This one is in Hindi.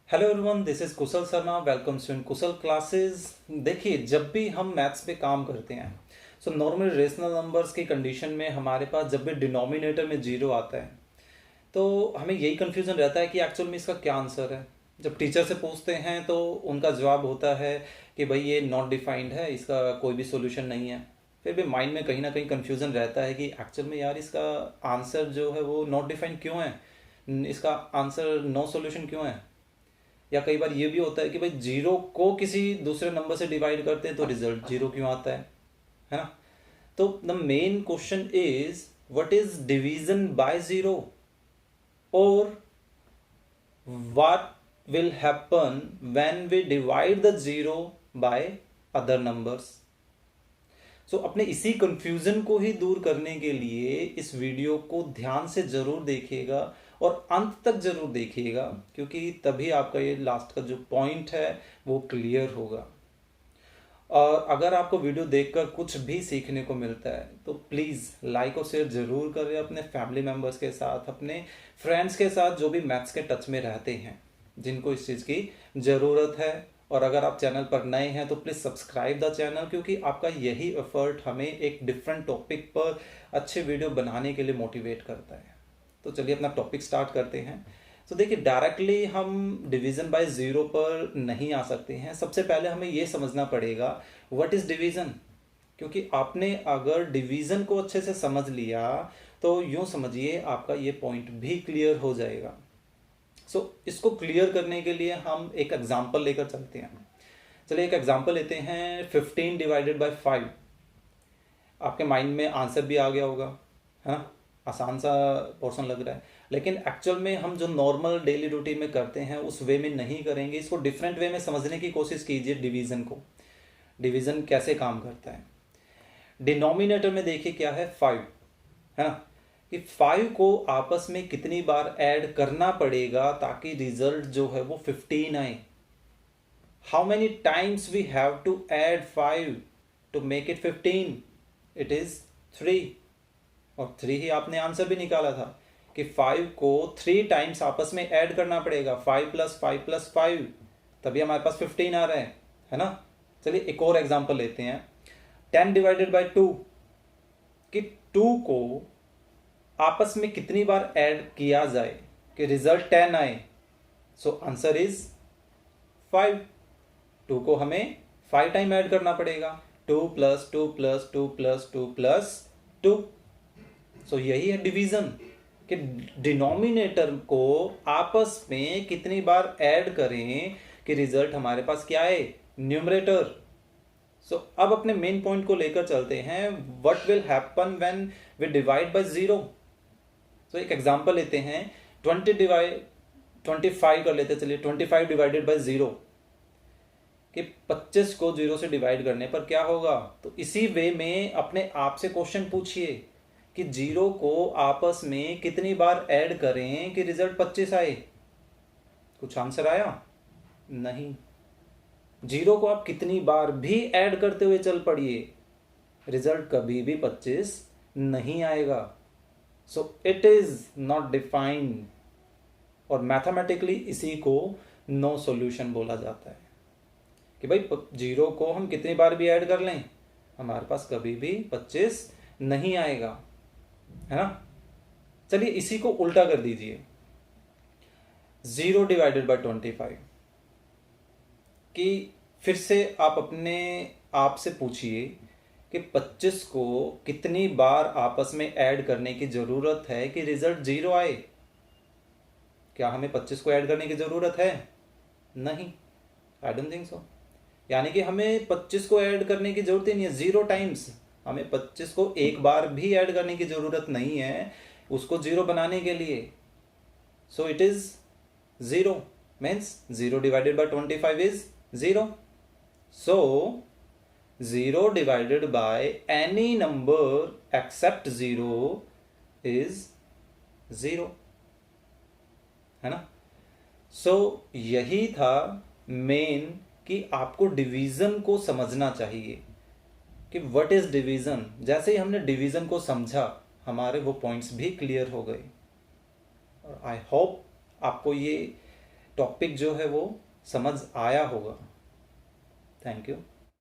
Hello everyone, this is Kushal Sharma. Welcome to Kushal classes. देखिए, जब भी हम मैथ्स पे काम करते हैं सो नॉर्मल रेशनल नंबर्स की कंडीशन में हमारे पास जब भी डिनोमिनेटर में जीरो आता है तो हमें यही कन्फ्यूजन रहता है कि एक्चुअल में इसका क्या आंसर है। जब टीचर से पूछते हैं तो उनका जवाब होता है कि भाई ये नॉट डिफाइंड है, इसका कोई भी सोल्यूशन नहीं है। फिर भी माइंड में कहीं ना कहीं कन्फ्यूजन रहता है कि एक्चुअल में यार इसका आंसर जो है वो नॉट डिफाइंड क्यों है, इसका आंसर नो सोल्यूशन क्यों है। या कई बार ये भी होता है कि भाई जीरो को किसी दूसरे नंबर से डिवाइड करते हैं तो रिजल्ट जीरो क्यों आता है ना। तो the main question is what is division by zero, और what will happen when we divide the zero by other numbers. सो अपने इसी कंफ्यूजन को ही दूर करने के लिए इस वीडियो को ध्यान से जरूर देखिएगा और अंत तक जरूर देखिएगा, क्योंकि तभी आपका ये लास्ट का जो पॉइंट है वो क्लियर होगा। और अगर आपको वीडियो देखकर कुछ भी सीखने को मिलता है तो प्लीज़ लाइक और शेयर जरूर करें अपने फैमिली मेम्बर्स के साथ, अपने फ्रेंड्स के साथ जो भी मैथ्स के टच में रहते हैं, जिनको इस चीज़ की ज़रूरत है। और अगर आप चैनल पर नए हैं तो प्लीज़ सब्सक्राइब द चैनल, क्योंकि आपका यही एफर्ट हमें एक डिफरेंट टॉपिक पर अच्छे वीडियो बनाने के लिए मोटिवेट करता है। तो चलिए अपना टॉपिक स्टार्ट करते हैं। तो देखिए, डायरेक्टली हम डिवीज़न बाय ज़ीरो पर नहीं आ सकते हैं। सबसे पहले हमें ये समझना पड़ेगा व्हाट इज़ डिवीज़न, क्योंकि आपने अगर डिवीज़न को अच्छे से समझ लिया तो यूँ समझिए आपका ये पॉइंट भी क्लियर हो जाएगा। इसको क्लियर करने के लिए हम एक एग्जाम्पल लेकर चलते हैं। चलिए एक एग्जाम्पल लेते हैं, 15 डिवाइडेड बाय 5। आपके माइंड में आंसर भी आ गया होगा, है ना। आसान सा पोर्शन लग रहा है, लेकिन एक्चुअल में हम जो नॉर्मल डेली रूटीन में करते हैं उस वे में नहीं करेंगे। इसको डिफरेंट वे में समझने की कोशिश कीजिए। डिवीज़न को, डिवीज़न कैसे काम करता है। डिनोमिनेटर में देखिए क्या है, 5 है ना, कि 5 को आपस में कितनी बार ऐड करना पड़ेगा ताकि रिजल्ट जो है वो 15 आए। How many times we have to add 5 to make it 15? It is 3। और 3 ही आपने आंसर भी निकाला था कि 5 को 3 टाइम्स आपस में ऐड करना पड़ेगा, 5 + 5 + 5, तभी हमारे पास 15 आ रहे हैं, है ना। चलिए एक और एग्जांपल लेते हैं, 10 डिवाइडेड बाय 2, कि 2 को आपस में कितनी बार ऐड किया जाए कि रिजल्ट 10 आए। So answer is 5। 2 को हमें 5 टाइम ऐड करना पड़ेगा, 2 + 2 + 2 + 2 + 2। सो यही है डिवीजन, कि डिनोमिनेटर को आपस में कितनी बार ऐड करें कि रिजल्ट हमारे पास क्या है, न्यूमरेटर। अब अपने मेन पॉइंट को लेकर चलते हैं, what will happen when we divide by zero. एक एग्जांपल लेते हैं, 25 कर लेते हैं। चलिए 25 डिवाइडेड बाय जीरो, कि 25 को जीरो से डिवाइड करने पर क्या होगा। तो इसी वे में अपने आप से क्वेश्चन पूछिए कि जीरो को आपस में कितनी बार ऐड करें कि रिजल्ट 25 आए। कुछ आंसर आया? नहीं। जीरो को आप कितनी बार भी ऐड करते हुए चल पड़िए, रिजल्ट कभी भी 25 नहीं आएगा। इट इज नॉट डिफाइंड, और मैथमेटिकली इसी को नो सॉल्यूशन बोला जाता है कि भाई जीरो को हम कितनी बार भी ऐड कर लें, हमारे पास कभी भी 25 नहीं आएगा, है ना। चलिए इसी को उल्टा कर दीजिए, 0 डिवाइडेड बाय 25, कि फिर से आप अपने आप से पूछिए कि 25 को कितनी बार आपस में ऐड करने की जरूरत है कि रिजल्ट 0 आए। क्या हमें 25 को ऐड करने की जरूरत है? नहीं, आई डोंट थिंक सो। यानी कि हमें 25 को ऐड करने की जरूरत ही नहीं है 0 टाइम्स। हमें 25 को एक बार भी ऐड करने की जरूरत नहीं है उसको 0 बनाने के लिए। It is 0, means 0 divided by 25 is 0। 0 divided by any number except 0 is 0, है ना। यही था मेन, कि आपको डिवीजन को समझना चाहिए कि व्हाट इज डिवीजन। जैसे ही हमने डिवीजन को समझा हमारे वो पॉइंट्स भी क्लियर हो गए। और आई होप आपको ये टॉपिक जो है वो समझ आया होगा। Thank you.